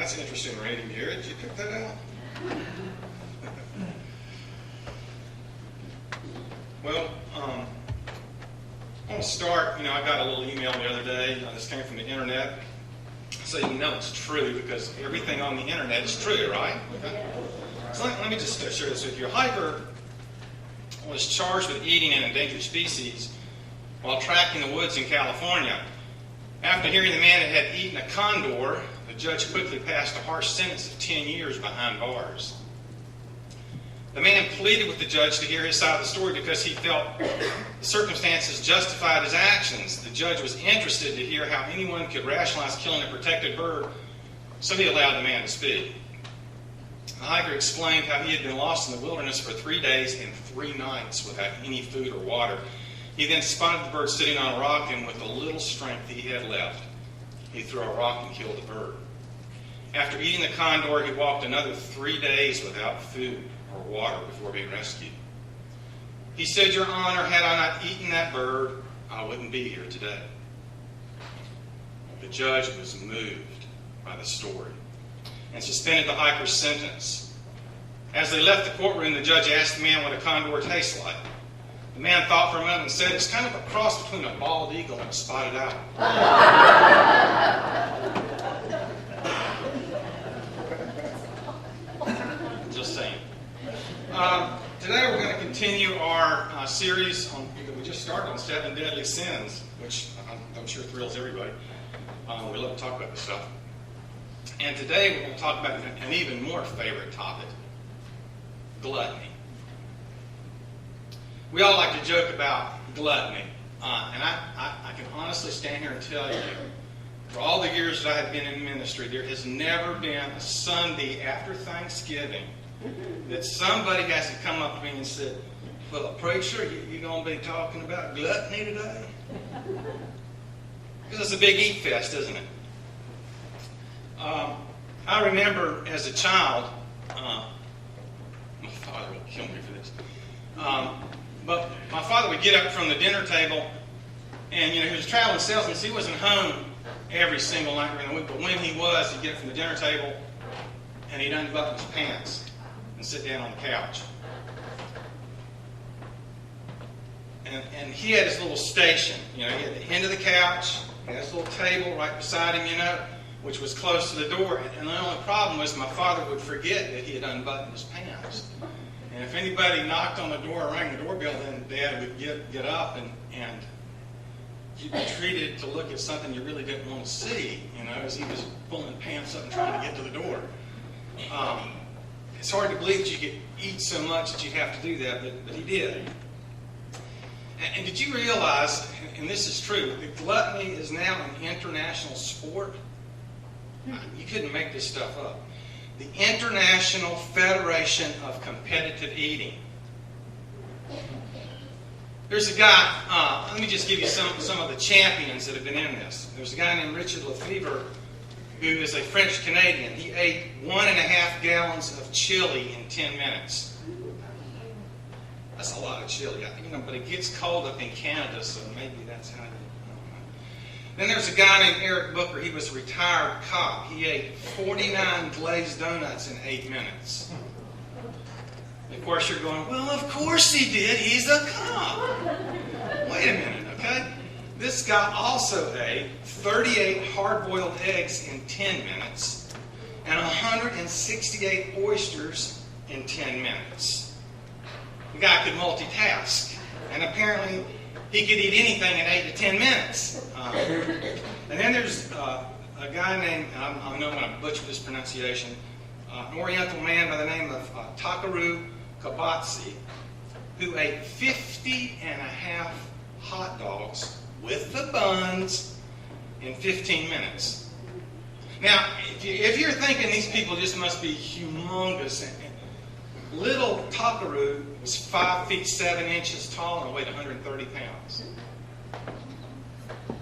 that's interesting reading, Jared. Did you pick that out? Well, I want to start, I got a little email the other day. This came from the internet. So you know it's true because everything on the internet is true, right? Okay. So let me just share this with you. A hiker was charged with eating an endangered species while tracking the woods in California. After hearing the man had eaten a condor, the judge quickly passed a harsh sentence of 10 years behind bars. The man pleaded with the judge to hear his side of the story because he felt the circumstances justified his actions. The judge was interested to hear how anyone could rationalize killing a protected bird, so he allowed the man to speak. The hiker explained how he had been lost in the wilderness for 3 days and 3 nights without any food or water. He then spotted the bird sitting on a rock, and with the little strength he had left, he threw a rock and killed the bird. After eating the condor, he walked another 3 days without food or water before being rescued. He said, "Your Honor, had I not eaten that bird, I wouldn't be here today." The judge was moved by the story and suspended the hiker's sentence. As they left the courtroom, the judge asked the man what a condor tastes like. The man thought for a moment and said, "It's kind of a cross between a bald eagle and a spotted owl." Just saying. Today we're going to continue our series that we just started on 7 deadly sins, which I'm sure thrills everybody. We love to talk about this stuff. And today we're going to talk about an even more favorite topic, gluttony. We all like to joke about gluttony. And I can honestly stand here and tell you, for all the years that I have been in ministry, there has never been a Sunday after Thanksgiving that somebody hasn't come up to me and said, "Well, preacher, you're going to be talking about gluttony today?" Because it's a big eat fest, isn't it? I remember as a child, my father will kill me for this, but my father would get up from the dinner table, and he was a traveling salesman, so he wasn't home every single night during the week, but when he was, he'd get from the dinner table and he'd unbutton his pants and sit down on the couch. And he had his little station. He had the end of the couch, he had his little table right beside him, which was close to the door. And the only problem was my father would forget that he had unbuttoned his pants. And if anybody knocked on the door or rang the doorbell, then Dad would get up and you'd be treated to look at something you really didn't want to see, as he was pulling pants up and trying to get to the door. It's hard to believe that you could eat so much that you'd have to do that, but he did. And did you realize, and this is true, that gluttony is now an international sport? You couldn't make this stuff up. The International Federation of Competitive Eating. There's a guy, let me just give you some of the champions that have been in this. There's a guy named Richard Lefebvre, who is a French Canadian. He ate 1.5 gallons of chili in 10 minutes. That's a lot of chili, but it gets cold up in Canada, so maybe that's how you. Then there's a guy named Eric Booker. He was a retired cop. He ate 49 glazed donuts in 8 minutes. And of course, you're going, "Well, of course he did. He's a cop." Wait a minute, okay? This guy also ate 38 hard-boiled eggs in 10 minutes and 168 oysters in 10 minutes. The guy could multitask, and apparently he could eat anything in 8 to 10 minutes. And then there's a guy named, I know I'm going to butcher this pronunciation, an Oriental man by the name of Takaru Kabatsi, who ate 50.5 hot dogs with the buns in 15 minutes. Now, if you're thinking these people just must be humongous, little Takaru was 5 feet 7 inches tall and weighed 130 pounds.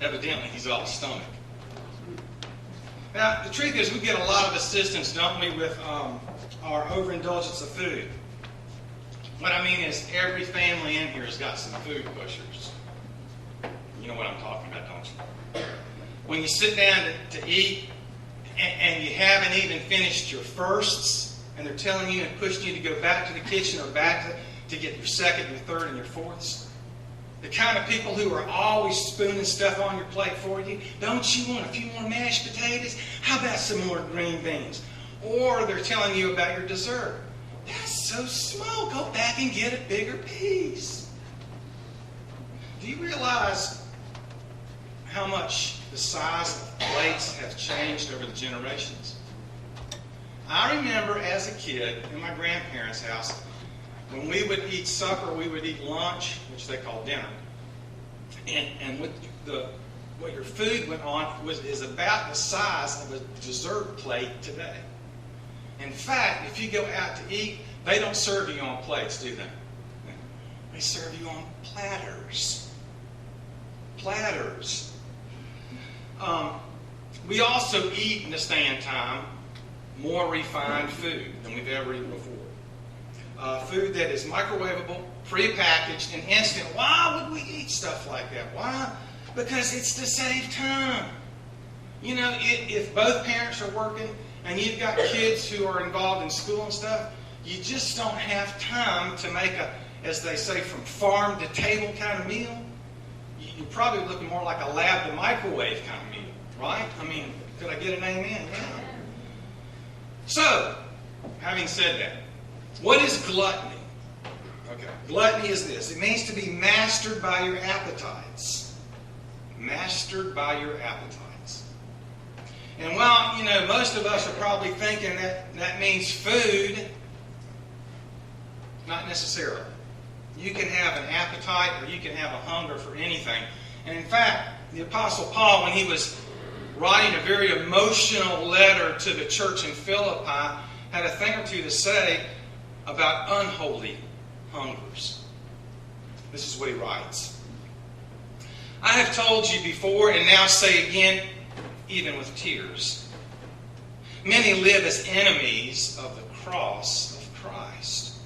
Evidently, he's all stomach. Now, the truth is, we get a lot of assistance, don't we, with our overindulgence of food. What I mean is, every family in here has got some food pushers. You know what I'm talking about, don't you? When you sit down to eat, and you haven't even finished your firsts, and they're telling you and pushing you to go back to the kitchen or back to get your second, your third, and your fourths. The kind of people who are always spooning stuff on your plate for you. Don't you want a few more mashed potatoes? How about some more green beans? Or they're telling you about your dessert. That's so small. Go back and get a bigger piece. Do you realize how much the size of plates have changed over the generations? I remember as a kid in my grandparents' house, when we would eat supper, we would eat lunch, which they call dinner. And what your food went on is about the size of a dessert plate today. In fact, if you go out to eat, they don't serve you on plates, do they? They serve you on platters. Platters. We also eat in this day and time more refined food than we've ever eaten before. Food that is microwavable, prepackaged, and instant. Why would we eat stuff like that? Why? Because it's to save time. You know, if both parents are working and you've got kids who are involved in school and stuff, you just don't have time to make a, as they say, from farm to table kind of meal. You're probably looking more like a lab to microwave kind of meal, right? I mean, could I get an amen? Yeah. So, having said that, what is gluttony? Okay, gluttony is this. It means to be mastered by your appetites. Mastered by your appetites. And while, you know, most of us are probably thinking that means food, not necessarily. You can have an appetite or you can have a hunger for anything. And in fact, the Apostle Paul, when he was writing a very emotional letter to the church in Philippi, had a thing or two to say about unholy hungers. This is what he writes. I have told you before and now say again, even with tears. Many live as enemies of the cross of Christ.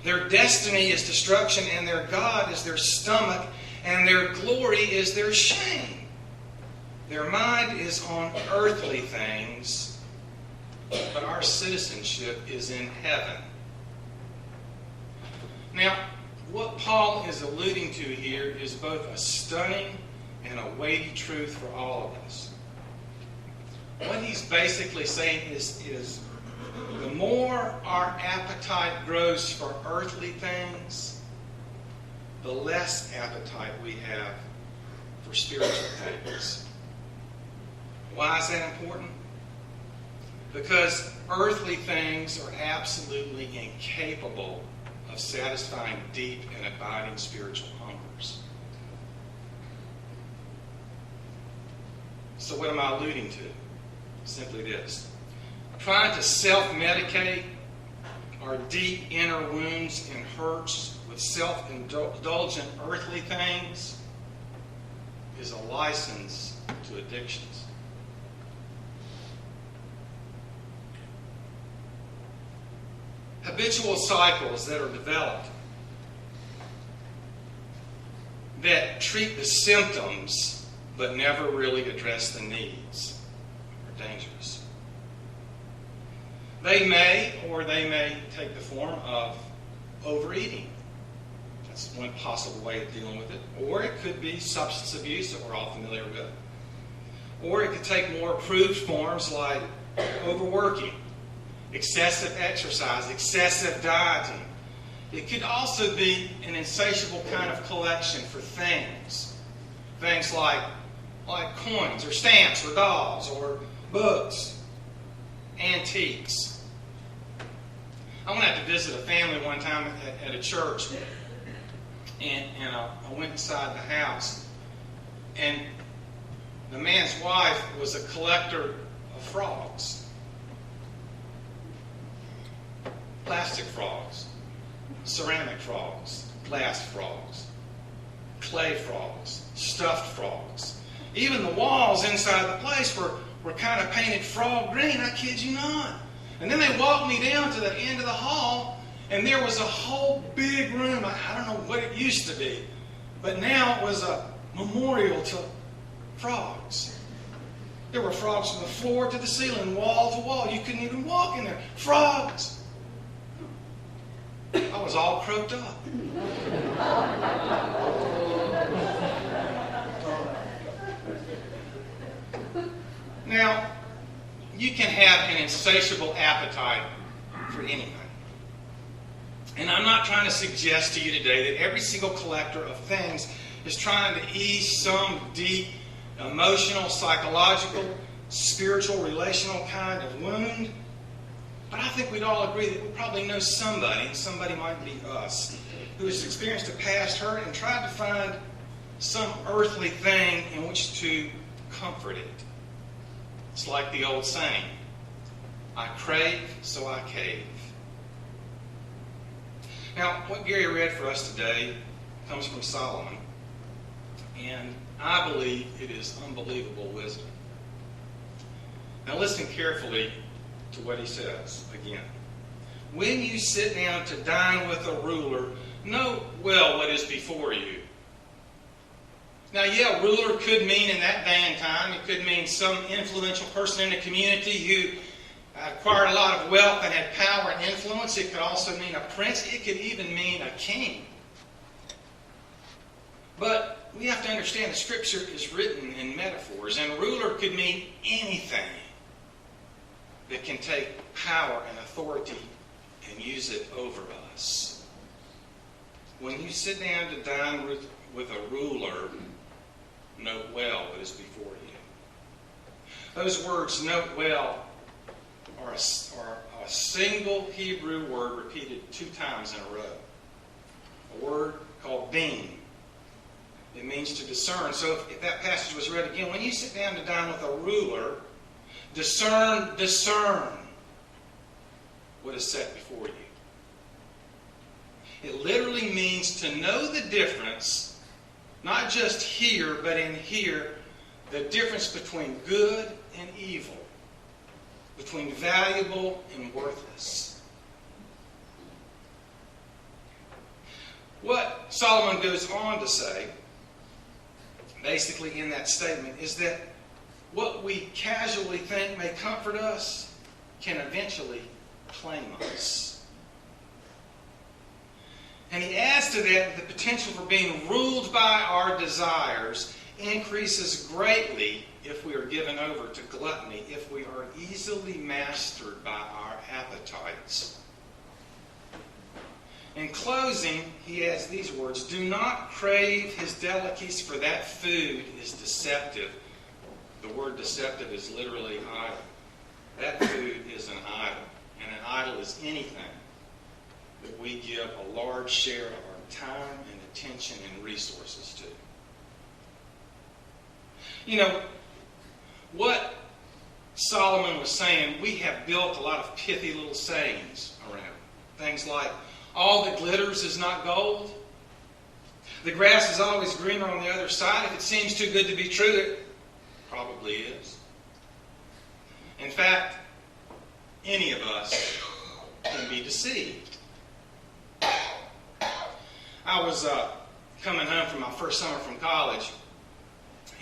Their destiny is destruction, and their God is their stomach, and their glory is their shame. Their mind is on earthly things, but our citizenship is in heaven. Now, what Paul is alluding to here is both a stunning and a weighty truth for all of us. What he's basically saying is the more our appetite grows for earthly things, the less appetite we have for spiritual things. Why is that important? Because earthly things are absolutely incapable of satisfying deep and abiding spiritual hungers. So what am I alluding to? Simply this. Trying to self-medicate our deep inner wounds and hurts with self-indulgent earthly things is a license to addictions. Habitual cycles that are developed that treat the symptoms but never really address the needs are dangerous. They may take the form of overeating. That's one possible way of dealing with it. Or it could be substance abuse that we're all familiar with. Or it could take more approved forms like overworking, excessive exercise, excessive dieting. It could also be an insatiable kind of collection for things. Things like coins or stamps or dolls or books, antiques. I went out to visit a family one time at a church, and I went inside the house, and the man's wife was a collector of frogs. Plastic frogs, ceramic frogs, glass frogs, clay frogs, stuffed frogs. Even the walls inside the place were kind of painted frog green, I kid you not. And then they walked me down to the end of the hall, and there was a whole big room. I don't know what it used to be, but now it was a memorial to frogs. There were frogs from the floor to the ceiling, wall to wall. You couldn't even walk in there. Frogs! I was all croaked up. Now, you can have an insatiable appetite for anything. And I'm not trying to suggest to you today that every single collector of things is trying to ease some deep emotional, psychological, spiritual, relational kind of wound. But I think we'd all agree that we probably know somebody, and somebody might be us, who has experienced a past hurt and tried to find some earthly thing in which to comfort it. It's like the old saying, I crave, so I cave. Now, what Gary read for us today comes from Solomon, and I believe it is unbelievable wisdom. Now listen carefully to what he says again. When you sit down to dine with a ruler, know well what is before you. Now, yeah, ruler could mean in that day and time, it could mean some influential person in the community who acquired a lot of wealth and had power and influence. It could also mean a prince. It could even mean a king. But we have to understand the Scripture is written in metaphors, and ruler could mean anything that can take power and authority and use it over us. When you sit down to dine with a ruler, note well what is before you. Those words, note well, are a single Hebrew word repeated 2 times in a row. A word called beam. It means to discern. So if that passage was read again, when you sit down to dine with a ruler, discern what is set before you. It literally means to know the difference, not just here, but in here, the difference between good and evil, between valuable and worthless. What Solomon goes on to say, basically in that statement, is that what we casually think may comfort us can eventually claim us. And he adds to that the potential for being ruled by our desires increases greatly if we are given over to gluttony, if we are easily mastered by our appetites. In closing, he adds these words, do not crave his delicacies, for that food is deceptive. The word deceptive is literally idol. That food is an idol. And an idol is anything that we give a large share of our time and attention and resources to. You know, what Solomon was saying, we have built a lot of pithy little sayings around. Things like, all that glitters is not gold. The grass is always greener on the other side. If it seems too good to be true, it probably is. In fact, any of us can be deceived. I was coming home from my first summer from college,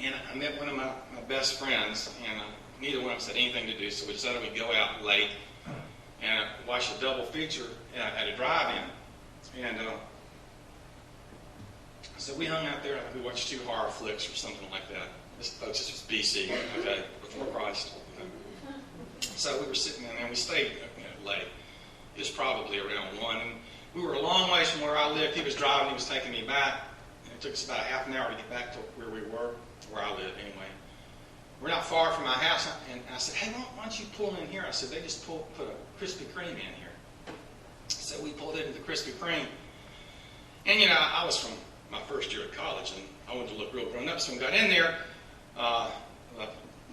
and I met one of my best friends, and neither one of us had anything to do, so we decided we'd go out late and watch a double feature at a drive-in. And so we hung out there, we watched 2 horror flicks or something like that. This was BC, okay, before Christ. So we were sitting in there, and we stayed late. It was probably around 1. And we were a long ways from where I lived. He was driving, he was taking me back. And it took us about a half an hour to get back to where we were, where I live anyway. We're not far from my house, and I said, hey, why don't you pull in here? I said, they just put a Krispy Kreme in here. So we pulled into the Krispy Kreme. And, you know, I was from my first year at college, and I wanted to look real grown up. So when we got in there, a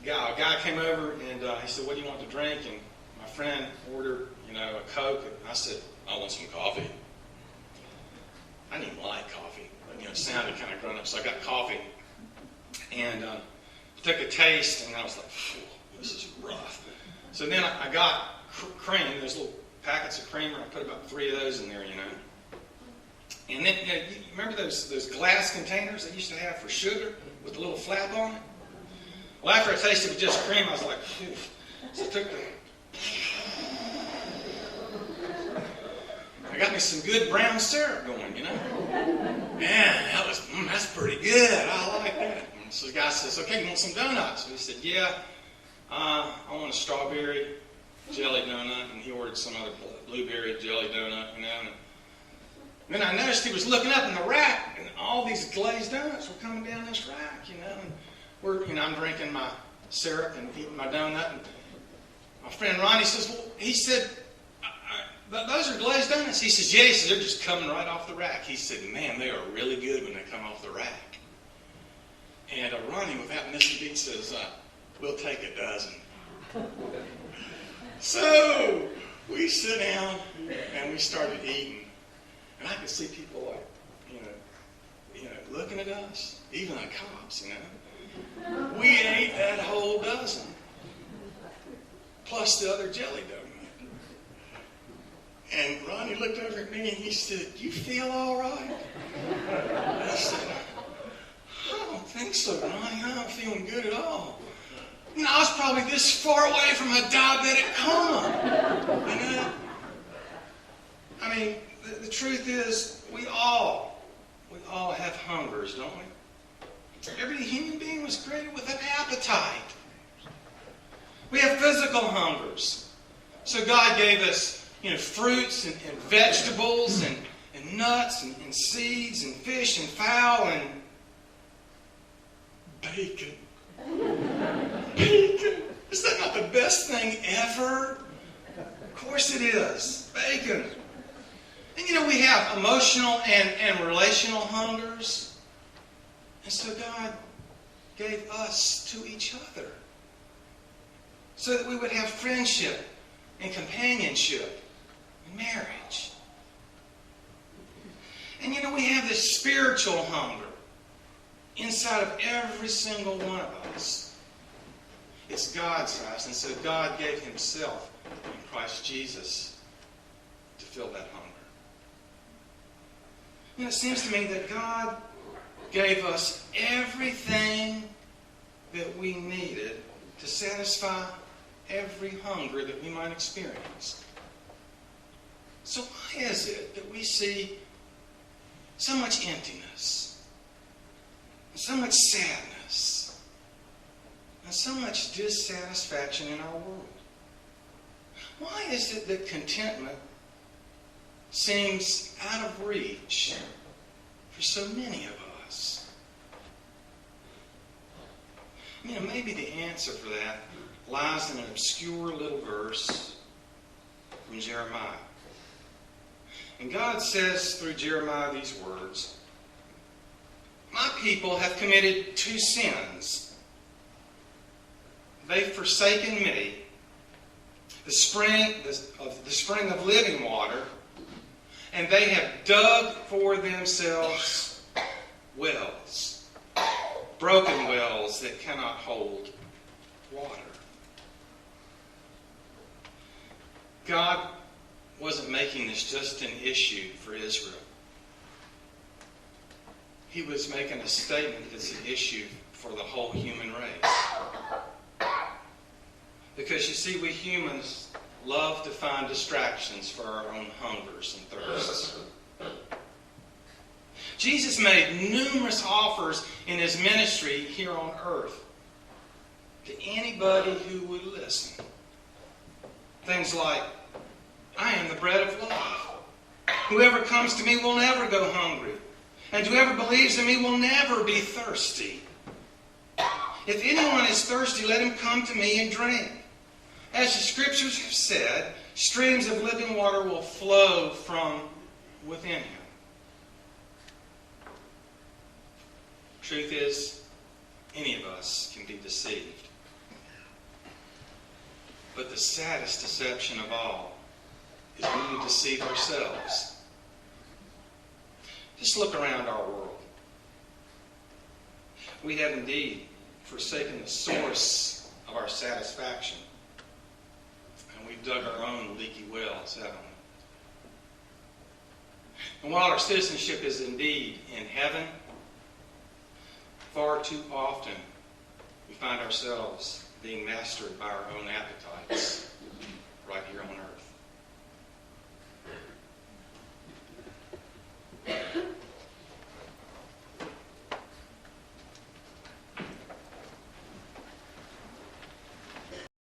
guy came over, and he said, what do you want to drink? And my friend ordered, a Coke. And I said, I want some coffee. I didn't even like coffee, but, it sounded kind of grown up. So I got coffee, and took a taste, and I was like, this is rough. So then I got cream, those little packets of creamer. I put about 3 of those in there, And then, you remember those glass containers they used to have for sugar with a little flap on it? Well, after I tasted it with just cream, I was like, phew. So I took I got me some good brown syrup going, you know. Man, that's pretty good. I like that. And so the guy says, okay, you want some donuts? So he said, yeah, I want a strawberry jelly donut. And he ordered some other blueberry jelly donut, you know. And then I noticed he was looking up in the rack, and all these glazed donuts were coming down this rack, you know. And I'm drinking my syrup and eating my donut. And my friend Ronnie says, well, he said, those are glazed donuts. He says, yeah. He says, they're just coming right off the rack. He said, man, they are really good when they come off the rack. And Ronnie, without missing a beat, says, we'll take a dozen. So we sit down and we started eating. And I could see people like, you know, looking at us, even the cops, you know. We ate that whole dozen, plus the other jelly donut. And Ronnie looked over at me and he said, you feel all right? And I said, I don't think so, Ronnie. I'm not feeling good at all. You know, I was probably this far away from a diabetic coma. You know? I mean, the truth is, we all have hungers, don't we? Every human being was created with an appetite. We have physical hungers. So God gave us, you know, fruits and vegetables and nuts and seeds and fish and fowl and bacon. Bacon. Is that not the best thing ever? Of course it is. Bacon. And you know, we have emotional and relational hungers. And so God gave us to each other. So that we would have friendship and companionship and marriage. And you know, we have this spiritual hunger inside of every single one of us. It's God sized. And so God gave Himself in Christ Jesus to fill that hunger. You know, it seems to me that God gave us everything that we needed to satisfy every hunger that we might experience. So why is it that we see so much emptiness, and so much sadness, and so much dissatisfaction in our world? Why is it that contentment seems out of reach for so many of us? You know, maybe the answer for that lies in an obscure little verse from Jeremiah. And God says through Jeremiah these words, my people have committed two sins. They've forsaken me, the spring of living water, and they have dug for themselves wells, broken wells that cannot hold water. God wasn't making this just an issue for Israel. He was making a statement that's an issue for the whole human race. Because you see, we humans love to find distractions for our own hungers and thirsts. Jesus made numerous offers in His ministry here on earth to anybody who would listen. Things like, I am the bread of life. Whoever comes to me will never go hungry. And whoever believes in me will never be thirsty. If anyone is thirsty, let him come to me and drink. As the Scriptures have said, streams of living water will flow from within him. Truth is, any of us can be deceived. But the saddest deception of all is when we deceive ourselves. Just look around our world. We have indeed forsaken the source of our satisfaction. And we've dug our own leaky wells, haven't we? And while our citizenship is indeed in heaven, far too often we find ourselves being mastered by our own appetites right here on earth.